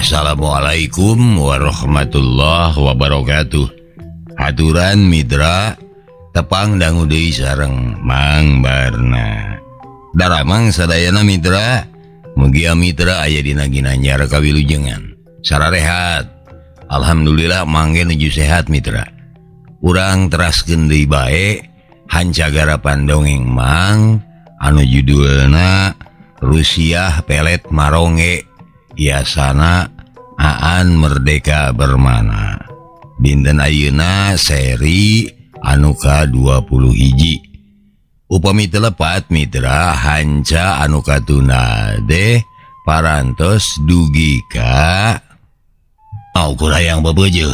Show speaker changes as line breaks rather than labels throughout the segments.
Assalamualaikum warahmatullahi wabarakatuh. Aturan Mitra tepang dangu deui sareng Mang Barna. Daramang sadayana Mitra, mugia Mitra aya dina ginanjar kawilujengan. Sararehat. Alhamdulillah mangge nuju sehat Mitra. Urang teraskeun deui bae hancagara pandongeng Mang anu judulna Rusiah Pelet Maronge. Biasana Aan Merdeka Bermana. Dinten ayeuna seri anu ka-20 hiji. Upami telepat Mitra hanca anu katuna deh parantos dugi ka kurayang bebeje.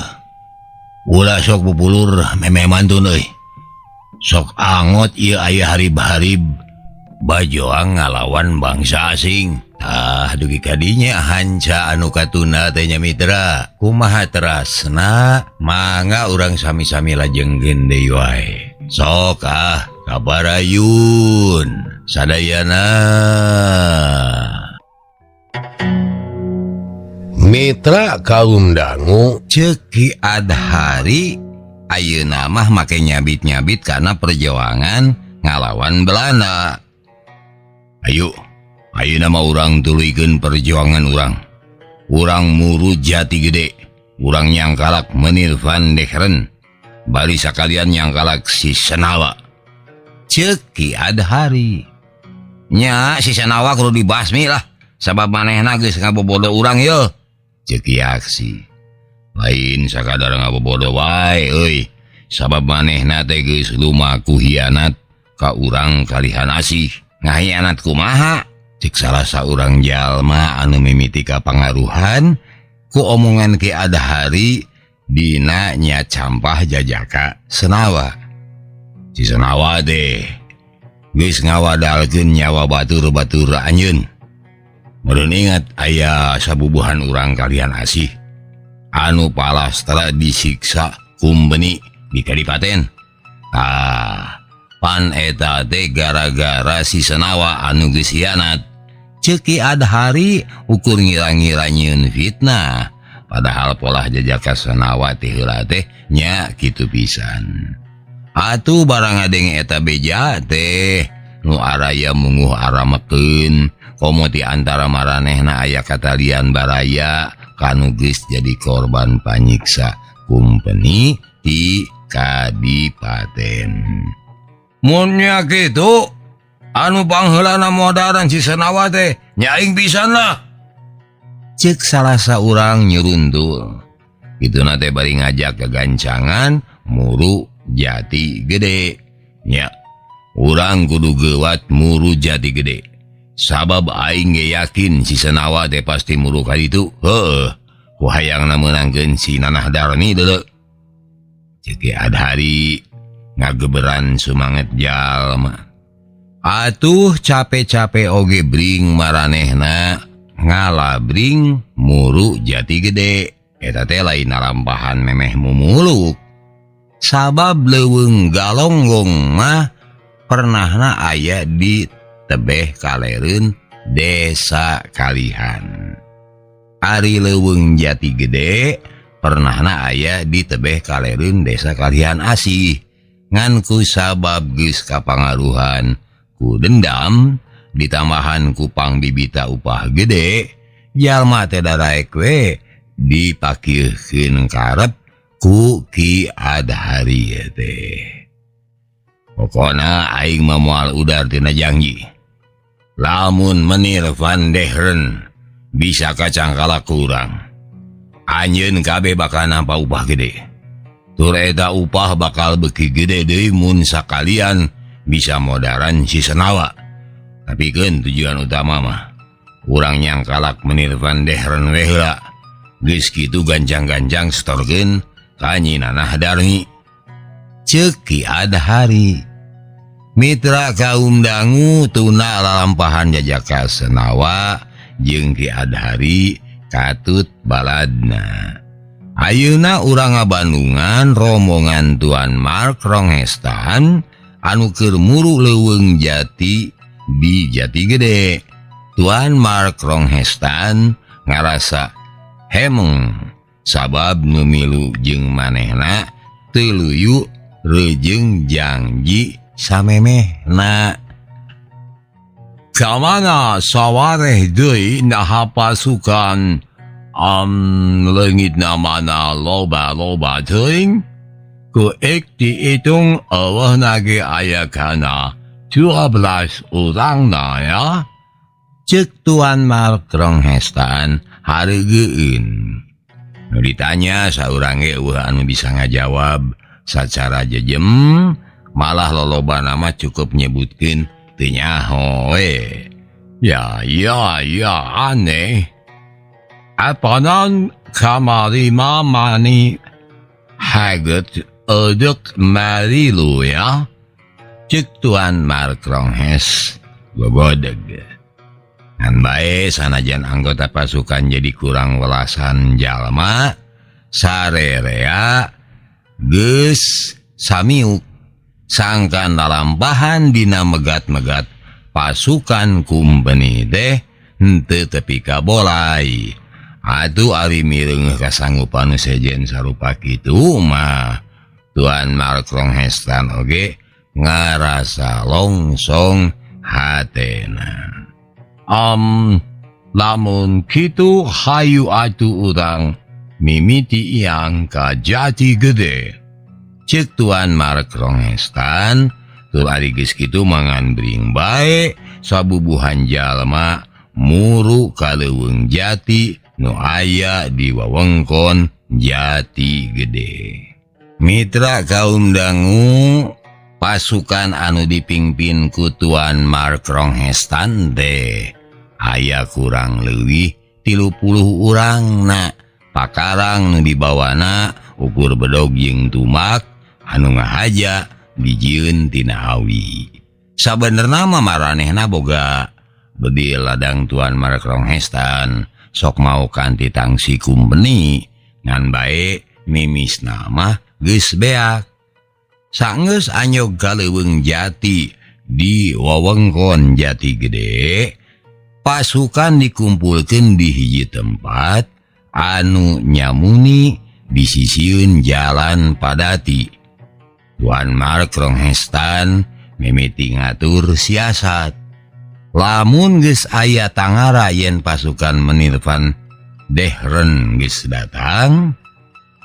Ulah sok pupulur meme mantun euy. Sok angot ieu aya harib-harib bajoang ngalawan bangsa asing. Dugi kadinya hanca anu katuna teh nya Mitra. Kumaha terasna mangga urang sami-sami lajengkeun deui wae. Sok kabarayun sadayana.
Mitra kaum dangu
Ceki Adhari ayeuna mah make nyabit-nyabit karena perjuangan ngalawan Belanda. Ayeuna mah urang tuluykeun perjuangan urang muru Jati Gede, urang nyangkalak Menir Van Decheren, bari sakalian nyangkalak si Senawa. Ceki Adhari nya si Senawa kudu dibasmi lah, sabab manehna geus ngabobodo urang yeuh. Ceki aksi lain sakadar ngabobodo wae euy, sabab manehna teh geus lumaku hianat ka urang kalihan asih. Ngahianat kumaha? Cik salah saurang jalma anu mimiti kapangaruhan ku omongan Ki Adhari dina nya campah jajaka Senawa. Si Senawa deh geus ngawadalkeun nyawa batur-batur anjeun. Meureun ingat aya sabubuhan urang kalian asih anu palastra disiksa kumbeni di Kadipaten. Pan eta teh gara-gara si Senawa anu geus hianat. Ceki Adhari ukur ngira-ngira nyieun fitnah, padahal pola jajaka Senawa teh heula teh nya kitu pisan. Atuh barang ngadenge eta beja teh nu araya munguh aramekeun, komo ti antara maranehna aya katalian baraya kanu geus jadi korban panyiksa kumpeni ti Kadipaten. Mun nya kitu anu pangheulana modaran si Senawa teh nyaing pisan lah. Cek salah saurang nyeruntul. Kituna teh bari ngajak kegancangan muru Jati Gede. Nya urang kudu gewat muru Jati Gede. Sabab aing ge yakin si Senawa teh pasti muru ka ditu. Heuh, ku hayangna meunangkeun si Nanah Darni deuleu. Ceki Adhari ngageberan sumanget jalma. Atuh capek-capek oge bring maranehna ngalabring muru Jati Gede. Eta teh lain nalampahan memeh mumuluk. Sabab leuweung Galonggong mah pernahna aya di tebeh kalereun Desa Kalihan. Ari leuweung Jati Gede pernahna aya di tebeh kalereun Desa Kalihan asih. Ngan ku sabab geus kapangaruhan ku dendam ditambahan ku pangbibita upah gede, jalma teh daraek we dipakieukeun karep ku Ki Adhari teh. Pokona aing mah moal udar tina janji. Lamun Menir Van Decheren bisa kacangkalak ku urang, anjeun kabeh bakal nampa upah gede. Tur eta upah bakal beki gede deui mun sakalian bisa modaran si Senawa. Tapi keun tujuan utama mah urang nyangkalak Menir Van Decheren we heula. Geus kitu gancang-gancang setorkeun ka Nyi Nanah Darni. Ceki Adhari. Mitra kaum dangu tuna lalampahan jajaka Senawa jeung Ki Adhari katut baladna. Ayeuna urang ngabandungan rombongan Tuan Mark Ronghestan anu keur muru leuweung Jati di Jati Gede. Tuan Mark Ronghestan ngarasa hemeng sabab numilu jeung manehna teluyu rejeng janji samemehna. Kamana sawareh deui naha pasukan leungit namana loba-loba teuing ku ek dihitung eueuhna ge aya kana 12 urangna ya. Ceuk Tuan Mark Ronghestan hareugeun. Nu ditanya saurang ge eueuh anu bisa ngajawab sacara jejem, malah lolobana mah cukup nyebutkeun teu nyaho we. Ya aneh. Apanan kamari mani haget edek marilu ya. Ceuk Tuan Mark Ronghes bobodeg. Ngan bae sanajan anggota pasukan jadi kurang welasan jalma, sarerea geus samiuk sangkan lalampahan dina megat-megat pasukan kumpeni teh henteu tepi ka bolai. Atuh ari mireungeuh kasanggupan sejen sarupa kitu mah Tuan Mark Ronghestan oge ngarasa longsong hatena. Lamun kitu hayu atuh urang mimiti iang ka Jati Gede. Ceuk Tuan Mark Ronghestan tur ari geus kitu mangan bring bae sabubuhan jalma muru ka leuweung jati nu aya di wewengkon Jati Gede. Mitra kaum dangu, pasukan anu dipingpin ku Tuan Mark Ronghestan teh aya kurang leuwih 30 urangna. Pakarang nu dibawana ukur bedog jeung tumak anu ngahaja dijieun tina awi. Sabenerna mah maranehna boga bedi ladang Tuan Mark Ronghestan sok mau kanti tangsi kumpeni ngan bae mimisna mah geus beak. Saenggeus anyog ka leuweung jati di wewengkon Jati Gede, pasukan dikumpulkeun di hiji tempat anu nyamuni disisieun jalan padati. Tuan Mark Ronghestan mimiti ngatur siasat. Lamun geus aya tangara yen pasukan menirvan Dehren geus datang,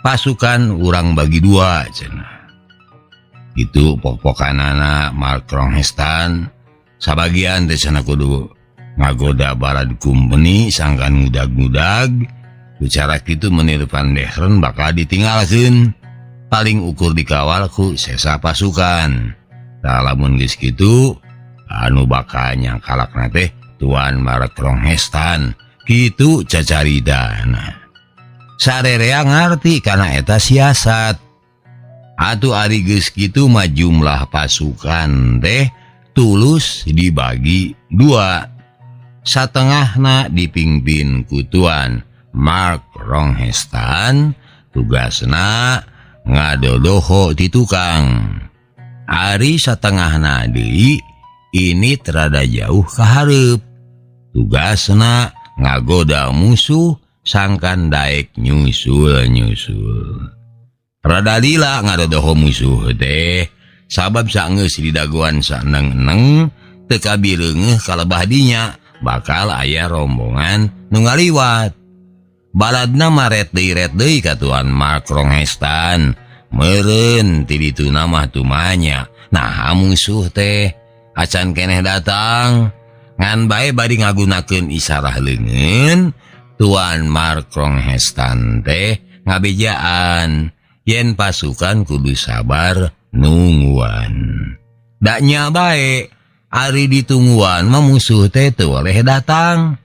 pasukan urang bagi dua cenah. Itu pokpokanana Mark Ronghestan, sabagian teh cenah kudu ngagoda balad kumpeni sangkan ngudag-ngudag. Bicara kitu menirvan Dehren bakal ditinggalkeun, paling ukur dikawal ku sesa pasukan. Tah lamun geus kitu anu bakal nyangkalakna teh Tuan Mark Ronghestan, kitu cacaridana. Sarerea ngarti kana eta siasat. Atuh ari geus kitu mah jumlah pasukan teh tulus dibagi dua. Satengahna dipingpin ku Tuan Mark Ronghestan, tugasna ngadodoho ti tukang. Ari satengahna deui ini terada jauh ka hareup. Tugasna ngagoda musuh sangkan daek nyusul. Rada lila ngadodoho musuh teh sabab saenggeus didaguan saneng-eneng teu kabireungeuh kalebah dinya bakal aya rombongan nu ngaliwat. Baladna maret deui ka Tuan Mark Ronghestan, meureun ti dituna mah tumanya nah musuh teh acan keneh datang. Ngan bae bari ngagunakeun isarah leungeun, Tuan Mark Ronghestan teh ngabejaan yen pasukan kudu sabar nungguan. Daknya bae ari ditungguan mah musuh teh teu oleh datang.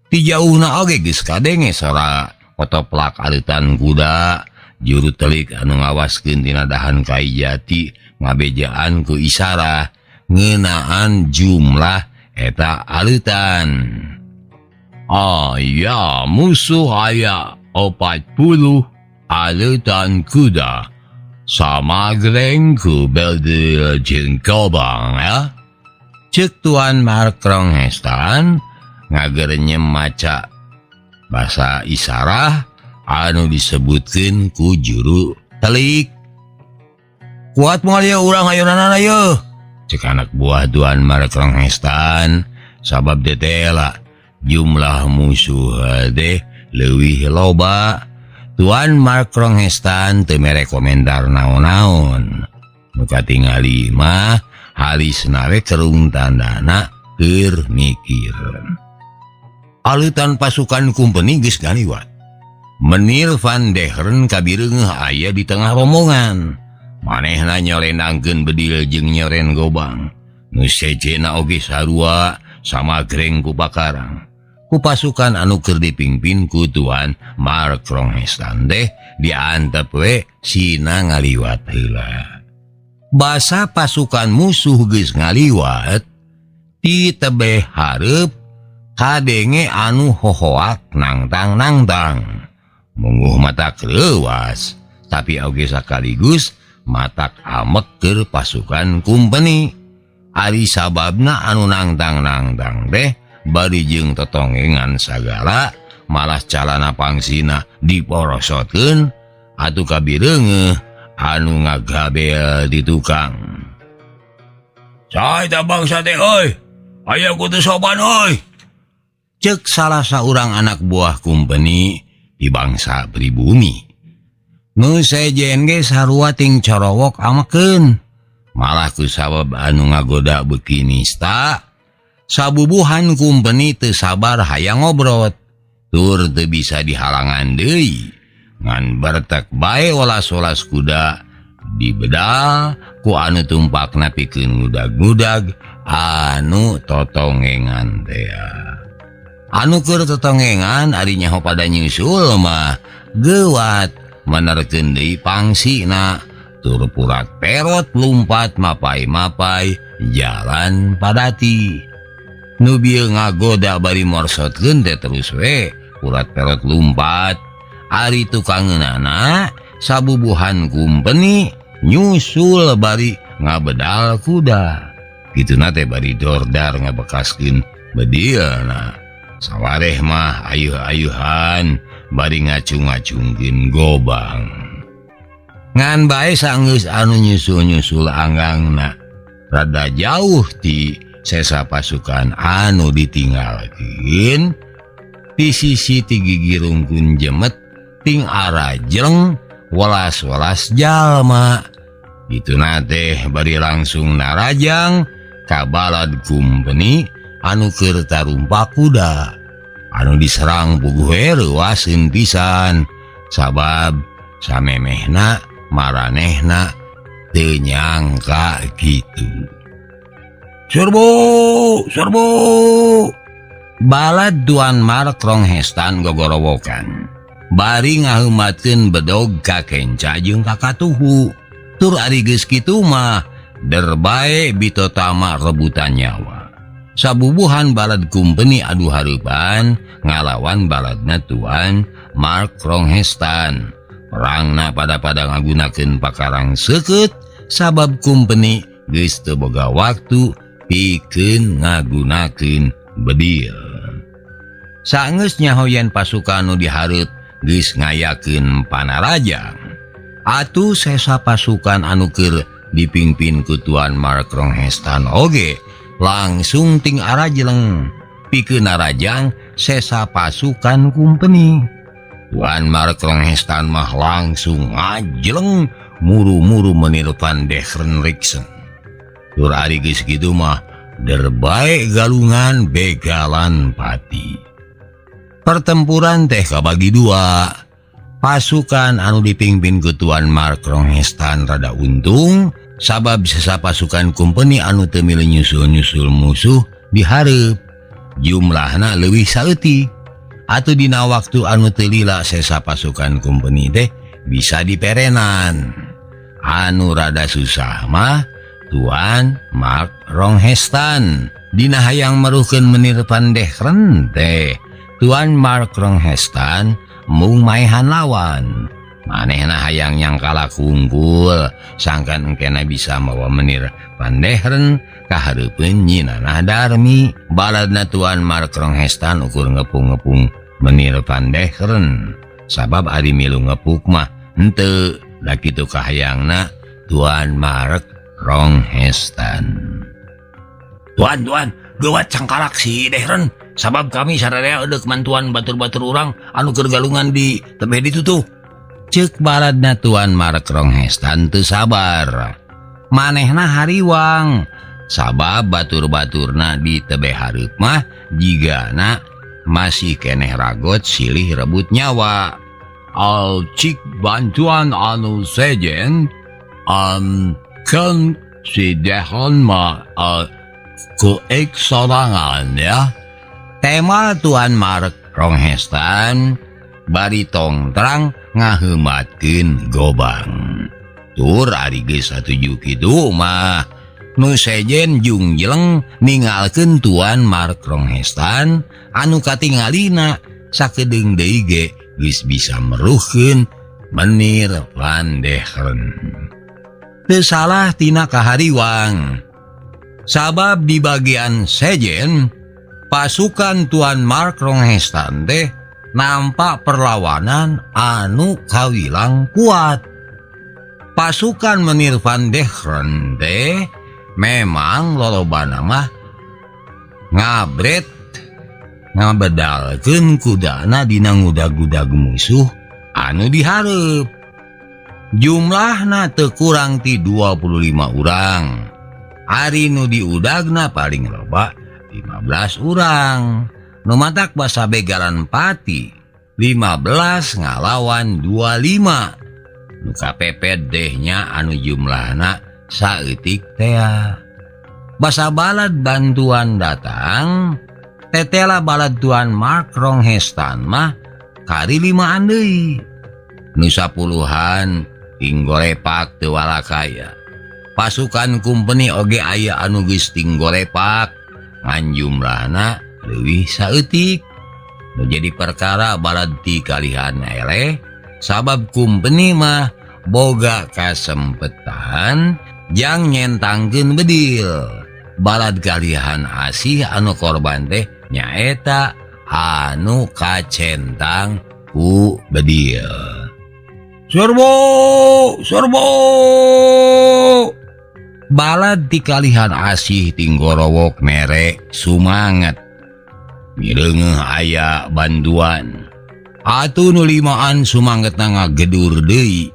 Ti jauhna oge geus kadenge sora otoplak aleutan kuda, juru telik anu ngawaskeun tina dahan kai jati ngabejaan ku isarah ngeunaan jumlah eta aleutan. Ya musuh aya 40 aleutan kuda sama geleng ku beldil jeung kobang ya. Ceuk Tuan Mark Ronghestan ngagerenyem maca Basa isarah anu disebutkeun ku juru telik. Kuat moal ya urang ayeuna ieu, cek anak buah Tuan Mark Ronghestan. Sabab detela jumlah musuh teh leuwih loba. Tuan Mark Ronghestan teu mere komentar naon-naon. Nu katingali mah halisna we kerung tandana keur mikir. Alutan pasukan kumpeni geus ngaliwat. Menir Van Degeren kabireung aya di tengah rombongan. Manehna nyorenangkeun bedil jeung nyoren gobang. Nu sejena oge sarua sama greng ku pakarang. Ku pasukan anu keur dipingpin ku Tuan Mark Ronghestan teh diantep we sina ngaliwat heula. Basa pasukan musuh geus ngaliwat, ti tebeh hareup kadenge anu hohoak nangtang-nangtang. Munguh matak leuwas, tapi oge sakaligus matak amek keur pasukan kumpeni. Ari sababna anu nangtang-nangtang teh bari jeung totongengan sagala, malah calana pangsina diporosotkeun atuh kabireungeuh anu ngagabel di tukang. "Sae ta bangsa teh euy? Aya kudu soban euy," cek salah saurang anak buah kumpeni di bangsa pribumi. Nu sejen ge sarua ting corowok amakeun. Malah ku sabab anu ngagoda beuki nista, sabubuhan kumpeni teu sabar hayang ngobrot, tur teu bisa dihalangan deui. Ngan bertek bae olas-olas kuda dibedal ku anu tumpakna pikeun ngudag-ngudag anu totongengan teh. Anu keur totongengan ari nyaho pada nyusul mah geuwat menerkeun deui pangsina, tur purat perot lumpat mapai-mapai jalan padati. Nu bieu ngagoda bari morsotkeun teh terus we purat perot lumpat. Ari tukangeunana sabubuhan kumpeni nyusul bari ngabedal kuda. Kituna teh bari dordar ngabekaskeun bedilna. Sawareh mah ayuh-ayuhan bari ngacung-ngacungkeun gobang. Ngan bae saenggeus anu nyusul-nyusul anggangna rada jauh ti sesa pasukan anu ditinggalkeun, di sisi ti gigi rungkun jemet ting arajeng welas-welas jalma. Dituna teh bari langsung narajang ka balad kumpeni anu keur tarumpak kuda. Anu diserang puguh reuaseun pisan, sabab samemehna maranehna teu nyangka kitu. Serbu! Balad Tuan Mark Ronghestan gogorowokan. Bari ngaheumatkeun bedog ka kenca jeung ka katuhu. Tur ari geus kitu mah derbae bitotama rebutan nyawa. Sabubuhan balad kumpeni adu hareupan ngalawan baladna Tuan Mark Ronghestan. Perangna pada ngagunakeun pakarang seukeut sabab kumpeni geus teu boga waktu pikeun ngagunakeun bedil. Saenggeus nyahoyan pasukan nu dihareup geus ngayakeun panarajang, atuh sesa pasukan anu keur dipingpin ku Tuan Mark Ronghestan oge langsung ting arajleng pikeun narajang sesa pasukan kumpeni. Tuan Mark Ronghestan mah langsung ngajleng muru-muru menir Van Degeren. Tur ari geus kitu mah derbae galungan begalan pati. Pertempuran teh kabagi dua. Pasukan anu dipingpin ku Tuan Mark Ronghestan rada untung sabab sesa pasukan kumpeni anu teu milih nyusul-nyusul musuh dihareup. Jumlahna leuwih saeutik. Atuh dina waktu anu teu lila sesa pasukan kumpeni teh bisa diperenan. Anu rada susah mah Tuan Mark Ronghestan. Dina hayang meruhkeun menir Van Degeren teh Tuan Mark Ronghestan mung maehan lawan. Manehna hayang nyangkala unggul sangkan engkena bisa mawa menir Van Degeren kahareupeun nyinana Darmi. Baladna Tuan Mark Ronghestan ukur ngepung-ngepung menir Van Decheren sabab ari milu ngepuk mah henteu da kitu kahayangna Tuan Mark Ronghestan. Tuan gawat cangkalak si Decheren sabab kami sadaya eudeuh mantuan batur-batur urang anu keur galungan di tebeh ditu tuh. Ceuk baladna Tuan Mark Ronghestan teu sabar. Manehna hariwang sabab batur-baturna di tebeh hareup mah jigana masih keneh ragot silih rebut nyawa. Al cik bantuan anu sejen kan si Decheren mah keek sorangan ya. Tema Tuan Mark Ronghestan bari tong terang ngaheumatkeun gobang. Tur ari geus satuju kitu mah nu sejen jung jeleng ningalkeun Tuan Mark Ronghestan anu katingalina sakedeung deui ge geus bisa meruhkeun menir Van Decheren. Teu salah tina kahariwang. Sabab di bagian sejen pasukan Tuan Mark Ronghestan teh nampak perlawanan anu kawilang kuat. Pasukan menir Van Decheren teh memang lolobana mah ngabret ngabedalkeun kudana dina ngudag-gudag musuh anu dihareup. Jumlahna teu kurang ti 25 urang. Ari nu diudagna paling loba 15 urang. Nu matak basa begaran pati 15 ngalawan 25. Nu kapepet dehnya anu jumlahna saeutik tea. Basa balad bantuan datang tetela balad Tuan Mark Ronghestan mah kari 5 deui. Nu 10-an tinggolepak teu walakaya. Pasukan kumpeni oge aya anu geus tinggolepak ngan jumlahna leuwih saeutik. Nu jadi perkara balad ti kalihan eleh sabab kumpeni mah boga kasempetan jang nyentangkeun bedil. Balad kalihan asih anu korban teh nyaeta anu kacentang ku bedil. Sorbo balad ti kalihan asih tinggorowok mere sumanget mireungeuh aya bantuan. Atuh nu 5-an sumangetna ngagedur deui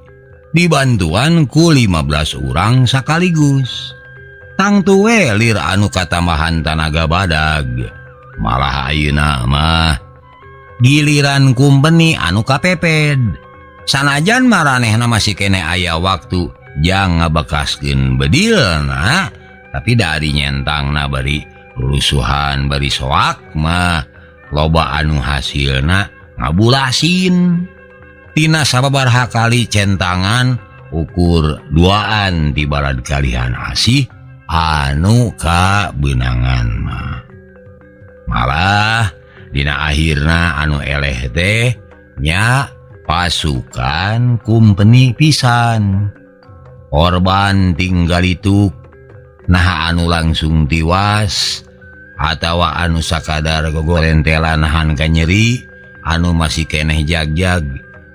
dibantuan ku 15 urang sakaligus. Tangtu we lir anu katambahan tanaga badag. Malah ayeuna mah giliran kumpeni anu kapeped. Sanajan maranehna masih kene aya waktu jang ngabekaskeun bedilna, tapi dari nyentangna bari rusuhan bari soak mah loba anu hasilna ngabulasin. Tina sababaraha kali centangan ukur 2-an di balad kalihan asih anu kabeunangan mah. Malah dina akhirna anu eleh teh nya pasukan kumpeni pisan. Korban tinggal itu nah anu langsung tiwas atawa anu sakadar gogorentelan nahan ka nyeri anu masih keneh jag-jag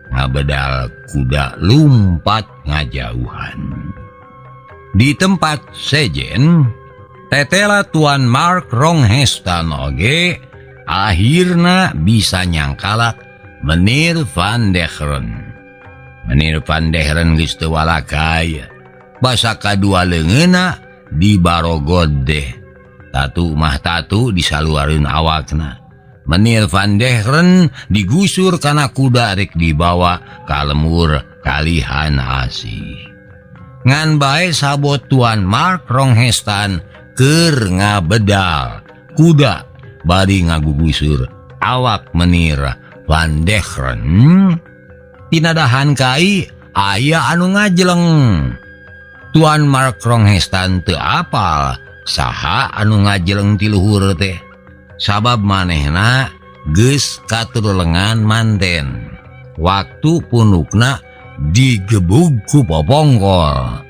ngabedal kuda lumpat ngajauhan. Di tempat sejen tetela Tuan Mark Ronghestan oge akhirna bisa nyangkalak menir Van Decheren. Menir Van Decheren geus teu walakaya. Basa kadua leungeunna dibarogod deh. Tatu mah tatu disaluareun awakna. Menir Van Decheren digusur kana kuda rek dibawa ka lemur kalihan asih. Ngan bae sabot Tuan Mark Ronghestan keur ngabedal kuda bari ngagugusur awak menir Van Decheren. Tinadahan kai aya anu ngajleng. Tuan Mark Ronghestan teu apal saha anu ngajleng ti luhur teh. Sabab manehna geus katur lengan manten. Waktu punukna digebug ku popongkol.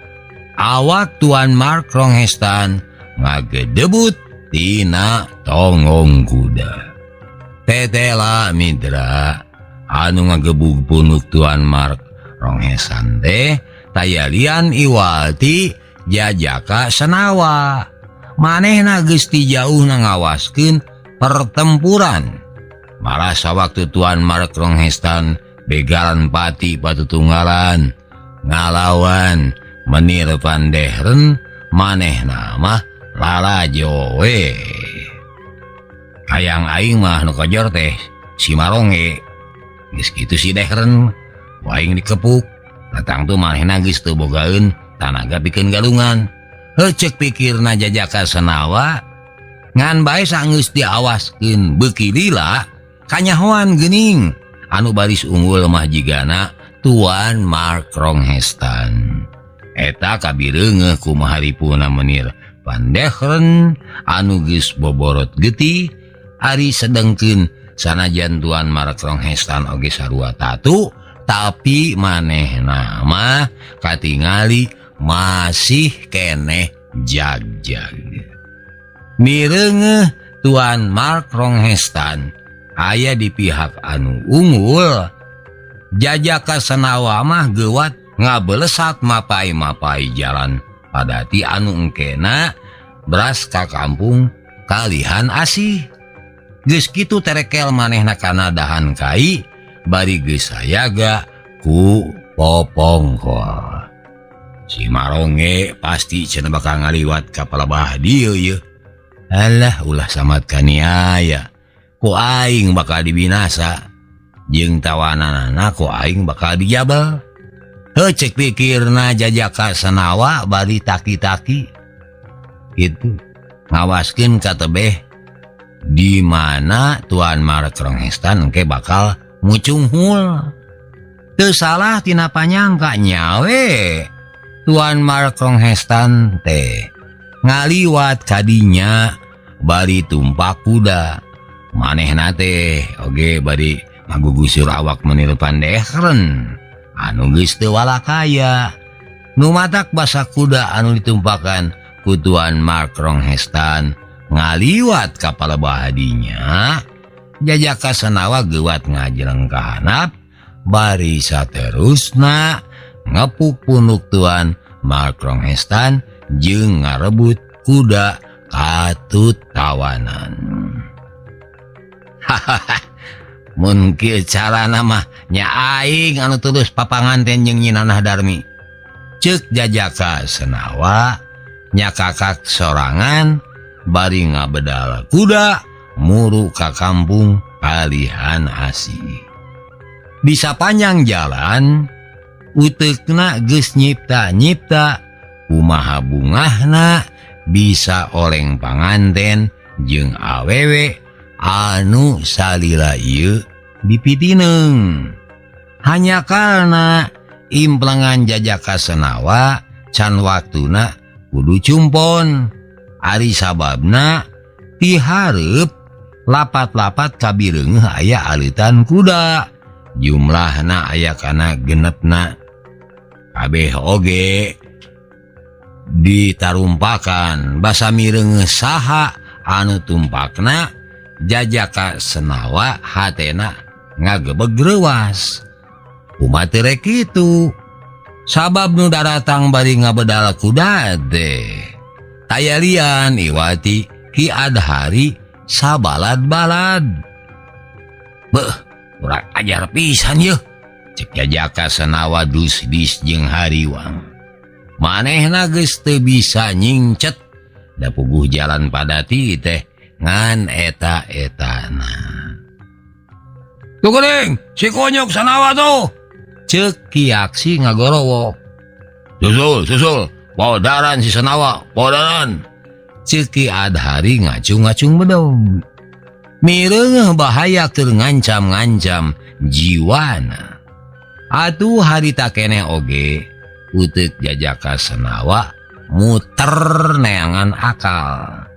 Awak Tuan Mark Ronghestan ngagedebut tina tongong kuda. Tetela Midra anu ngagebug punuk Tuan Mark Ronghesan teh tayalian Iwalti Jajaka Senawa. Manehna geus ti jauh ngawaskeun pertempuran. Malah sawaktu Tuan Mark Ronghesan begaran pati patutunggalan ngalawan Menir Pandeheren, manehna mah lalajo we. Hayang aing mah nu kajor teh si Maronge. Geus kitu si Deheren waing dikepuk. Datang tu manehna geus teu bogaeun tanaga pikeun galungan. Heuceuk pikirna Jajaka Senawa ngan bae saenggeus diawaskeun beuki lila kanyahoan geuning anu baris unggul mah jigana Tuan Mark Ronghesan. Eta kabireungeuh kumaha haripuna Menir Pandeheren anu geus boborot getih ari sedengkeun sanajan Tuan Mark Ronghesan oge sarua tatu tapi manehna mah katingali masih keneh jag-jag. Mireungeuh Tuan Mark Ronghesan aya di pihak anu unggul. Jajaka Senawa mah geuwat ngabelesat mapai-mapai jalan padati anu engkena beras ka kampung kalihan asih. Geus kitu terekel manehna kana dahan kai bari geus sayaga ku popongkol. Si Maronge pasti cenah bakal ngaliwat ka palebah dieu ye. Alah ulah samat kaniaya. Ku aing bakal dibinasa. Jeung tawananana ku aing bakal dijabel. Heuceuk pikirna Jajaka Senawa bari taki-taki. Gitu. Ngawaskeun ka tebeh di mana Tuan Mark Ronghesan engke bakal mucunghul. Teu salah tina panyangka nyawe. Tuan Mark Ronghesan teh ngaliwat kadinya bari tumpak kuda. Manehna teh oge bari ngagugusur awak Menir Pandeheren anu geus teu walakaya. Nu matak basa kuda anu ditumpakan ku Tuan Mark Ronghesan ngaliwat ka palebah dinya. Jajaka Senawa geuwat ngajreng ka handap bari saterusna ngepuk punuk Tuan Mark Ronghesan jeung ngarebut kuda katut tawanan. Hahaha, mun kieu carana mah nya aing anu terus papanganten jeung Nyi Nanah Darmi. Ceuk Jajaka Senawa nya kakak sorangan bari ngabedal kuda muru ka kampung kalihan asih. Di sapanjang jalan uteukna geus nyipta-nyipta kumaha bungahna bisa oleng panganten jeung awewe anu salila ieu dipitineung. Hanya karena implengan Jajaka Senawa can waktuna kudu cumpon. Ari sababna ti hareup lapat-lapat kabireungeuh aya alitan kuda. Jumlahna aya kana genepna. Kabeh oge ditarumpakan basa mireungeuh saha anu tumpakna. Jajaka Senawa hatena ngagebeg reuwas. Kumaha teu rek kitu? Sabab nu daratang bari ngabedal kuda teh tayalian Iwati Ki Adhari sabalad-balad. Beuh, urang ajar pisan yeuh. Cek Jajaka Senawa dus-dis jeung hariwang. Manehna geus teu bisa nyingcet da puguh jalan padati teh ngan eta-etana. Tuh geuning, si Konyok Senawa tuh. Ceuk Ki Aksi ngagorowo. Susul, podaran si Senawa, podaran. Ceuk Ki Adhari ngacung-ngacung bedog. Mireungeuh bahaya keur ngancam-ngancam jiwana. Atuh harita keneh oge uteuk Jajaka Senawa muter neangan akal.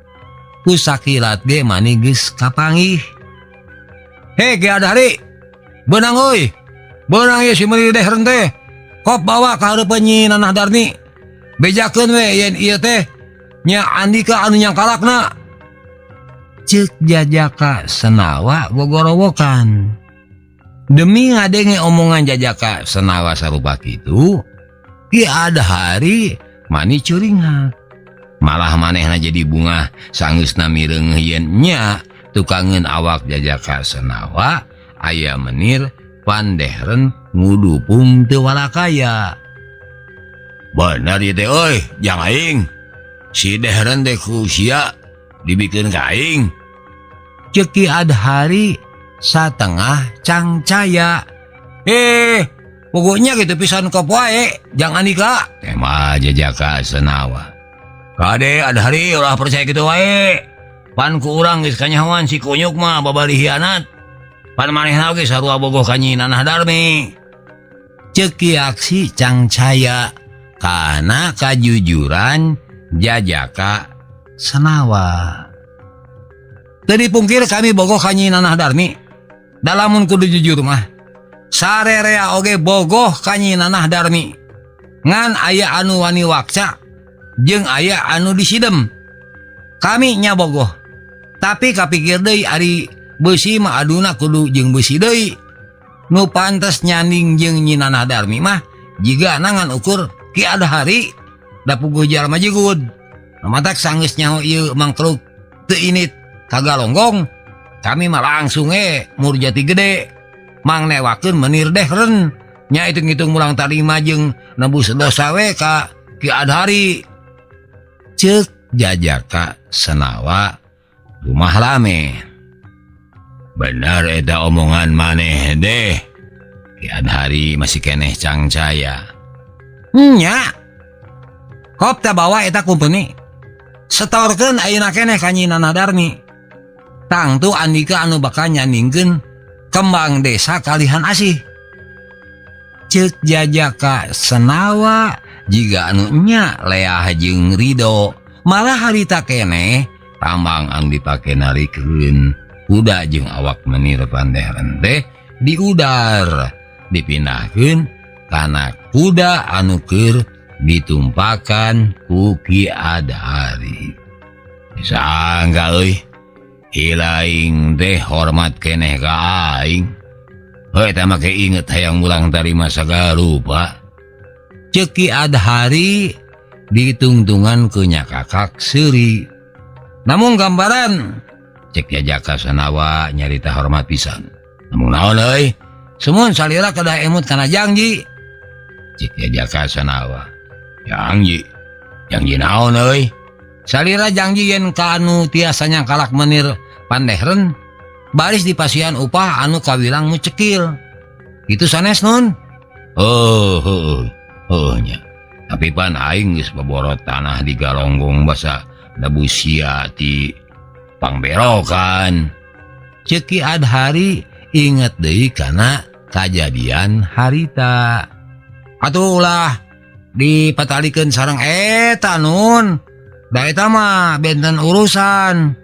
Ku sakilat ge mani geus kapanggih. He Ki Adhari, beunang euy. Beunang ieu si Menir Deheren teh. Kop bawa ka hareupeun Nyi Nanah Darmi. Bejakeun we yen ieu teh nya Andika anu nyangkalakna. Cek Jajaka Senawa gogorowokan. Demi ngadenge omongan Jajaka Senawa sarupa kitu, Ki Adhari mani curingat. Malah manehna jadi bunga sanggeusna mireng yen nya tukangeun awak Jajaka Senawa aya menir pandehreun ngudupung teu walakaya. Bener ieu teh euy, jang aing. Si dehreun teh ku sia dibikeun ka aing. Ceuk Ki Adhari satengah cangcaya. Pokoknya gitu pisan kop wae, jangan nikah. Tema Jajaka Senawa. Kade Adhari ulah percaya gitu wae. Pan ku urang geus kanyahoan si kunyuk mah babari hianat. Pan manehna ge sarua bogoh ka Nyi Nanah Darmi. Ceuk Ki Aksi cangcaya kana kajujuran Jajaka Senawa. Tadi pungkir kami bogoh ka Nyi Nanah Darmi. Dalamun kudu jujur mah, sarerea oge bogoh ka Nyi Nanah Darmi. Ngan aya anu wani wakca, jeung aya anu disidem. Kami nya bogoh. Tapi kapikir deui ari beusi mah aduna kudu jeung beusi deui. Nu pantes nyanding jeung Nyi Nanah Darmi mah jiga nangan ukur Ki Adhari da puguh jalma jigud. Matak sanggeus nyaho ieu mangkruk teu init kagalonggong. Kami mah langsung mur jati gede mang newakeun menir dehreun nya hitung-hitung mulang tarima jeung nebus dosa we ka Ki Adhari. Ceuk Jajaka Senawa rumah rame. Bener eta omongan maneh deh. Ki Adhari masih keneh cangcaya. Nya kop ta bawa eta kumpeni setorkeun ayeuna keneh ka Nyi Nanah Darmi. Tangtu andika anu bakal nyandingkeun kembang desa kalihan asih. Ceuk Jajaka Senawa jiga anu nya leah jeung rido. Malah harita keneh tambang anu dipake narikeun kuda jeung awak menir pandehreun teh diudar dipindahkeun kana kuda anu keur ditumpakan ku Ki Adhari. Sangga euy, hilaing teh hormat keneh ka aing. Heuh eta make inget hayang mulang tarima sagarupa. Ceuk Ki Adhari ditungtungan ku nya kakak seuri. Namun gambaran cek Jajaka Senawa nyarita hormat pisan. Namun naon euy? Semun salira kedah emut kana Jangji. Cek Jajaka Senawa. Jangji naon euy? Salira Jangji yen ka anu tiasa nyangkalak menir pandehreun baris dipasihan upah anu kawilang mucekil. Itu sanes nun? Nya. Tapi pan aing geus boborot tanah di galonggong basa dabu sia ti pangberokan. Ceuk Ki Adhari inget deui kana kajadian harita. Atuh ulah dipatalikeun sareng eta nun. Da eta mah benten urusan.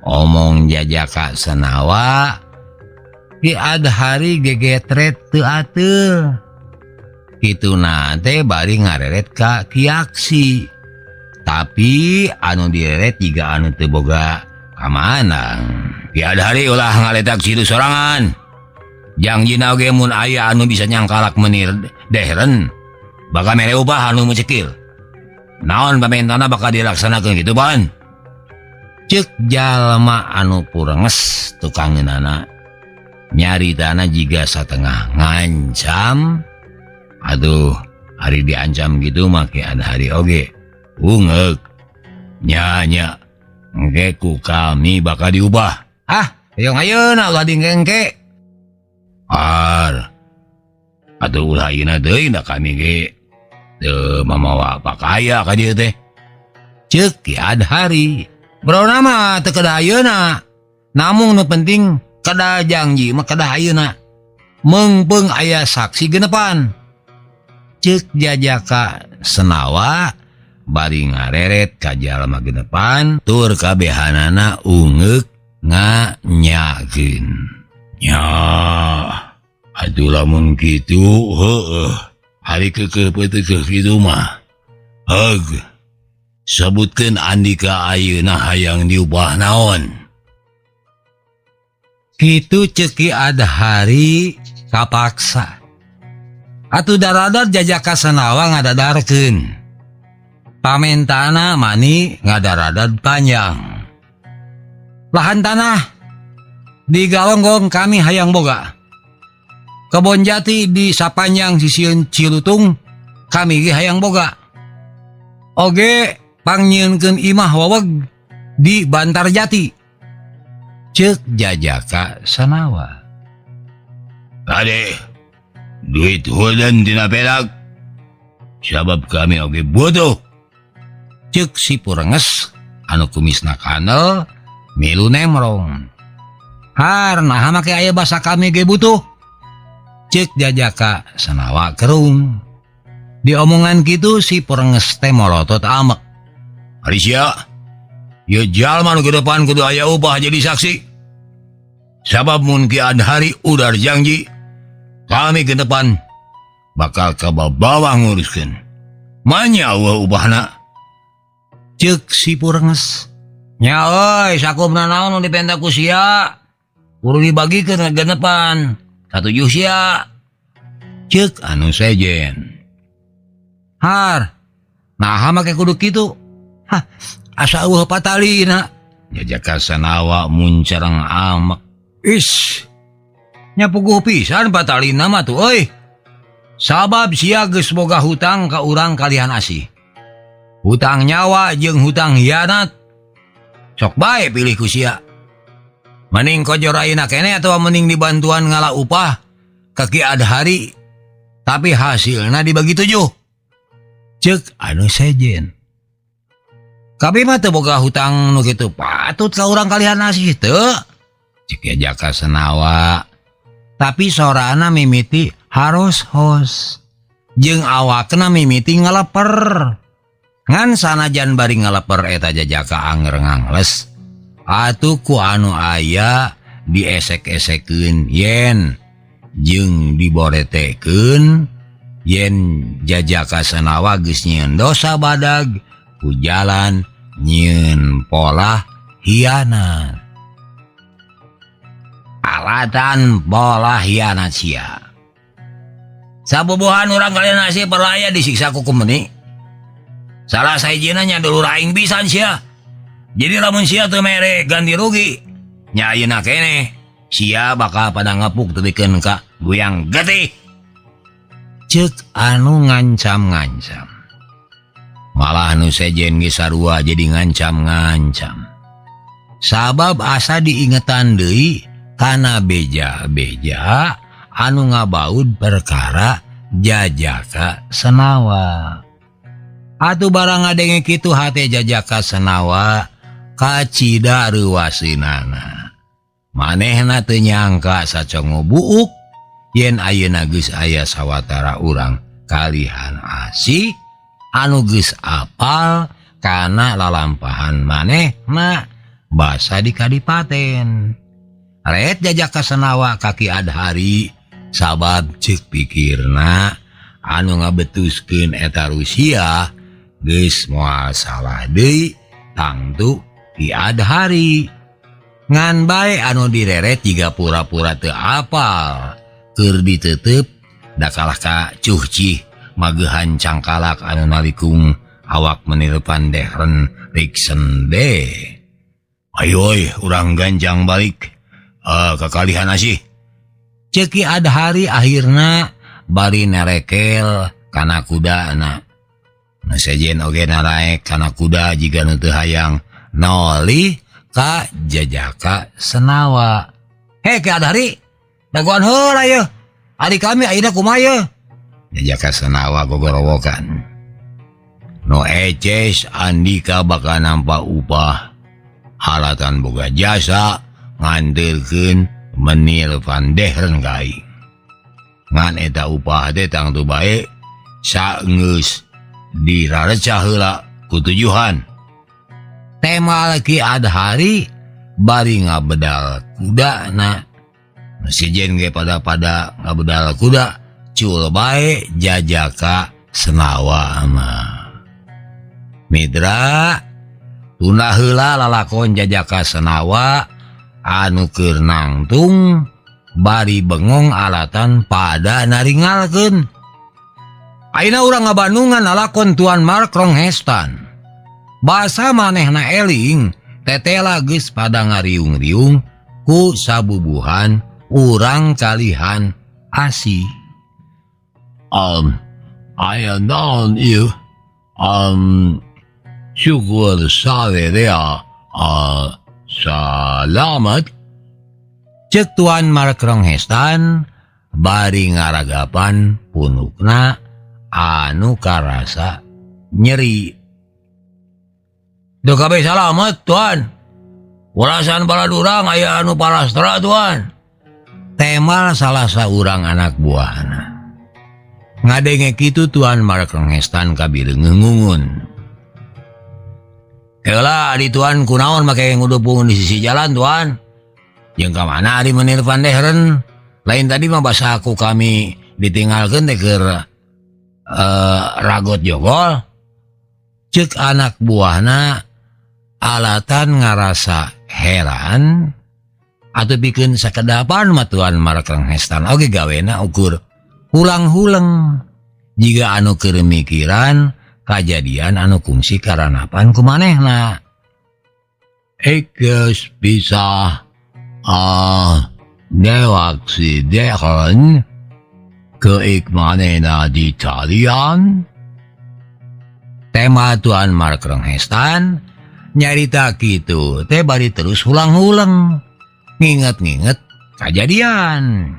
Omong Jajaka Senawa. Ki Adhari gegetret teu ateuh. Kituna teh bari ngareret ka Ki Aksi. Tapi anu direret jiga anu teu boga kamanang. Ki Adhari ulah ngaletak situ sorangan. Jangjina oge mun aya anu bisa nyangkalak menir dehreun bakal mere upah anu mucekil. Naon pamentana bakal dilaksanakeun kitu pan? Ceuk jalma anu purenges tukangeunana nyaritana jiga satengah ngancam. Aduh, hari diancam gitu mah Ki Adhari oge ungek. Nya engke ku kami bakal diubah. Hayong ayeuna ulah dingengke. Atuh ulah ayeuna deui da kami ge teu mamawa pakaya ka dieu teh. Ceuk Ki Adhari. Brona mah teu kedah ayeuna. Namung nu penting kedah Jangji mah kedah ayeuna. Meungpeung aya saksi genepan. Ceuk Jajaka Senawa bari ngareret ka jalma genepan tur kabehanana ungek nganyakeun. Nya, atuh lamun kitu heueuh. Hari keukeuh peuteukeuh kitu mah. Sebutkeun andika ayeuna hayang diubah naon. Kitu ceki ada hari kapaksa. Atuh daradar jajaka Senawa ngadadarkeun. Pamentana mani ngadaradad panjang. Lahan tanah di Galonggong kami hayang boga. Kebon jati di sapanjang sisieun Cilutung kami ge hayang boga. Oge pangnyeunkeun imah waweg di Bantarjati. Cek jajaka Senawa.
Ade, duit hulen dina perak. Sabab kami oge butuh.
Cek si Purenges anu kumisna kanel milu nemrong. Har naha make aya basa kami ge butuh. Cek jajaka Senawa kerung. Di omongan kitu si Purenges teh molotot amek.
Arisya, ya jalma nu ke depan kudu aya upah jadi saksi. Sabab mun ki Adhari udar janji, kami ke depan bakal ke bawah nguruskeun. Manya eueuh upahna.
Cek si Purenges. Nya euy, sakumna naon nu dipenta ku sia? Kudu dibagikeun genepan. Katujuh sia. Cek anu sejen. Har, naha make kudu kitu? Hah, asa eueuh patalina.
Jajaka Senawa muncareng amek.
Is, nya puguh pisan patalina mah tuh euy. Sabab sia geus boga hutang ka urang kalihan asih. Hutang nyawa jeung hutang hianat. Sok bae pilih ku sia. Mending kojor ayeuna keneh atawa mending dibantuan ngala upah ka Ki Adhari. Tapi hasilna dibagi 7. Cek anu sejen. Kabi mah teu boga hutang nu kitu patut ka urang kalihan asih teu. Cek jajaka Senawa. Tapi sorana mimiti harus hos. Jeung awakna mimiti ngaleper. Ngan sanajan bari ngaleper eta jajaka anger ngangles. Atuh ku anu aya diesek-esekeun yen jeung diboretekeun yen jajaka Senawa geus nyieun dosa badag ku jalan nyieun pola hianat. Alatan pola hianat sia. Sabubuhan urang kalian nasi peraya disiksa ku kumeni. Salah sahijina nya dulur aing pisan sia. Jadi lamun sia teu mere ganti rugi, nya ayeuna keneh sia bakal pada ngepuk teuikeun ka goyang getih. Cek anu ngancam-ngancam. Malah anu sejen ge sarua jadi ngancam-ngancam. Sabab asa diingetan deui kana beja-beja anu ngabaud perkara jajaka Senawa. Atuh barang ngadenge kitu hate jajaka Senawa kacida reuwaseunana. Manehna teu nyangka sacongo buuk yen ayeuna geus aya sawatara urang kalihan asih anu geus apal kana lalampahan manehna basa di kadipaten. Ret jajaka Senawa ka Ki Adhari sabab ceuk pikirna anu ngabetuskeun eta Rusia geus moal salah deui tangtu Ki Adhari. Ngan bae anu direret jiga pura-pura teu apal keur diteuteup da kalah ka cuhcih magehan cangkalak anu nalikung awak menireupan dehren riksen de. Ayo urang ganjang balik kekalihan asih. Ceuk Ki Adhari akhirna bari nerekel kana kudana. Nu sejen oge naraek kana kuda jiga nu teu hayang noli ka jajaka Senawa. He Ki Adhari, dagoan heula yeuh. Ari kami ayeuna kumaha yeuh? Jajaka Senawa gogorowokan. No eces Andika bakal nampa upah. Halatan boga jasa nganterkeun menir pandehreun ka aing. Ngan eta upah teh tangtu bae saeungeus dirarecah heula ku tujuhan. Temal Ki Adhari bari ngabedal kudana. Sejen ge pada ngabedal kuda cul bae jajaka Senawa mah. Mitra, tunda heula lalakon jajaka Senawa anu keur nangtung bari bengong alatan pada naringalkeun. Ayeuna urang ngabandungan lalakon Tuan Mark Ronghestan. Basa manehna eling, tetela geus pada ngariung-riung ku sabubuhan urang kalihan asih.
Aya naon ieu? Syukur sare dea. Salamat.
Cek Tuan Mark Ronghestan bari ngaragapan punukna anu karasa nyeri.
Duh kabeh salamet, Tuan. Ulasan balad urang aya anu parastra, Tuan.
Temal salah saurang anak buahna. Ngadenge kitu Tuan Mark Ronghestan kabileungeungun.
Heula adi Tuan kunaon make ngudupung di sisi jalan, Tuan? Jeung ka mana adi menirpan dehreun? Lain tadi mah basa aku kami ditinggalkeun teh keur ragot jogol.
Cek anak buahna alatan ngarasa heran atau bikin sakedapan mah Tuan Mark Ronghestan oge gawena ukur hulang-hulang jika anu keur mikiran kajadian anu kungsi karanapan ku manehna.
Geus bisa dewak si dehen keik manehna di talian.
Tema Tuan Mark Ronghestan nyarita gitu teh bari terus hulang-hulang nginget-nginget kajadian.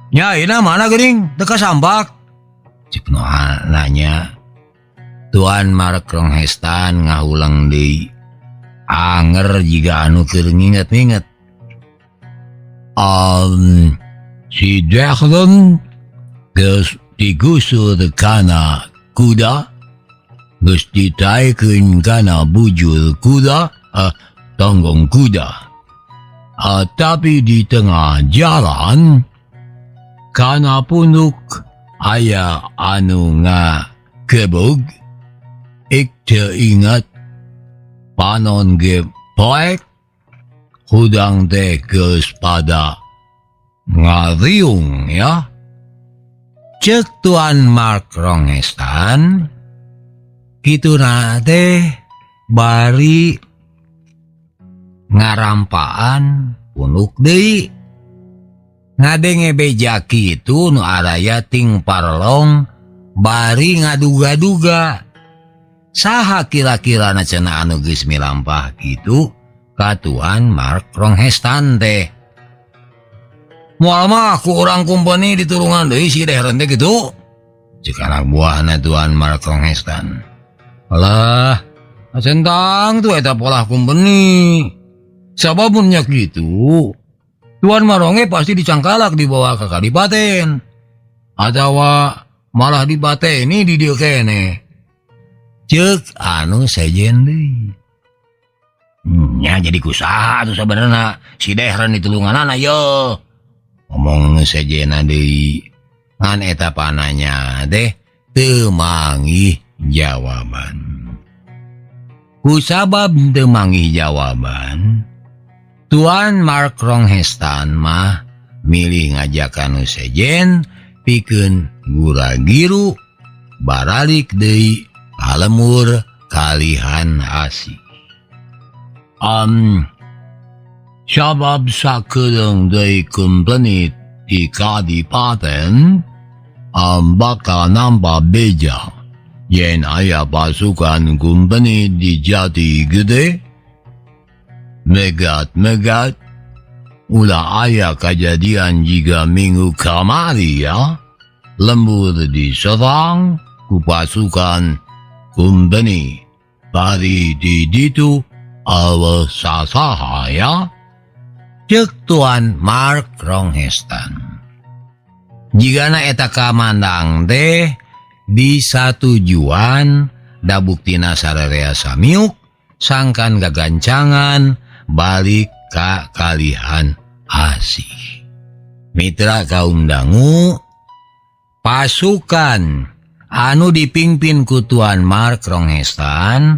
Nya ina mana geuning teu kasambak?
Cik nanya. Tuan Mark Ronghestan ngahulang deui. Anger jiga anu keur nginget-nginget.
Si Declan geus digusur kana kuda. Geus ditaikeun kana bujur kuda, tonggong kuda. Tapi di tengah jalan, kana punduk aya anu ngakebog. Ik teu ingat panon ge poek, hudang teh geus pada ngariung ya.
Cek Tuan Mark Ronghestan kitu teh bari ngarampaan punuk deui. Ngadenge beja kitu nu araya ting parlong bari ngaduga-duga. Saha kira-kirana cenah anu geus milampah kitu ka Tuan Mark Ronghestan teh.
Moal mah ku urang kumpeni diturungan deui si dehreun teh kitu.
Cek anak buahna Tuan Mark Ronghestan.
Alah, centang tuh eta pola kumpeni. Sabamunnya gitu, Tuan Maronge pasti dicangkalak dibawa ke kadipaten. Atawa malah dibateni di dieu kene.
Cek anu sejen deui.
Nya jadi kusaha tuh sabenerna si dehreun ditulunganana yo.
Ngomong sejena deui. Ngan eta pananya teh teu manggih jawaban. Kusabab teu manggih jawaban, Tuan Mark Ronghestan mah milih ngajakan sejen pikeun gura-giru baralik deui ka lemur kalihan asih.
Sabab sakedeung deui kumpeni di kadipaten, bakal nambah beja. Yen aya pasukan kumpeni di Jati Gede, megat-megat, ulah aya kejadian jika minggu kamari ya, lembur diserang ku pasukan kumpeni, bari di ditu awe sasaha ya.
Cek Tuan Mark Ronghestan. Jigana eta kamandang teh bisa tujuan da buktina sararea samiuk sangkan gagancangan balik ka kalihan asih. Mitra kaum dangu, pasukan anu dipimpin ku Tuan Mark Ronghestan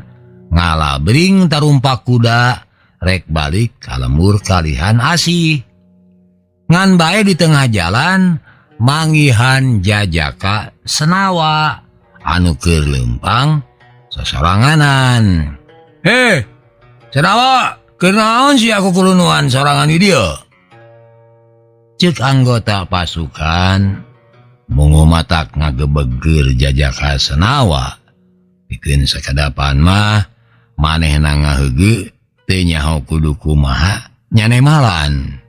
ngalabring tarumpak kuda rek balik ka lembur kalihan asih. Ngan bae di tengah jalan manggihan jajaka Senawa anu keur lempang sasoranganan. Senawa, keur naon sih aku kulunuan sorangan di dieu? Ceuk anggota pasukan mungu matak ngagebegeur jajaka Senawa. Pikeun sakadapan mah manehna ngaheugeu teu nyaho kudu kumaha nyanemalan.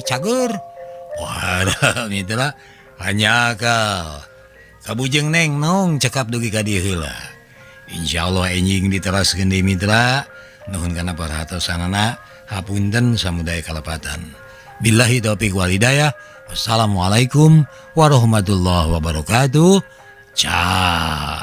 Cager. Waduh, mitra hanya kabujeng neng nong cekap dugi ka dieu heula. Insyaallah enjing diteraskeun deui mitra. Nuhun kana paratosanana, hapunten samudaya kalepatan. Billahi taufiq wal hidayah. Wassalamualaikum warahmatullahi wabarakatuh. Ciao.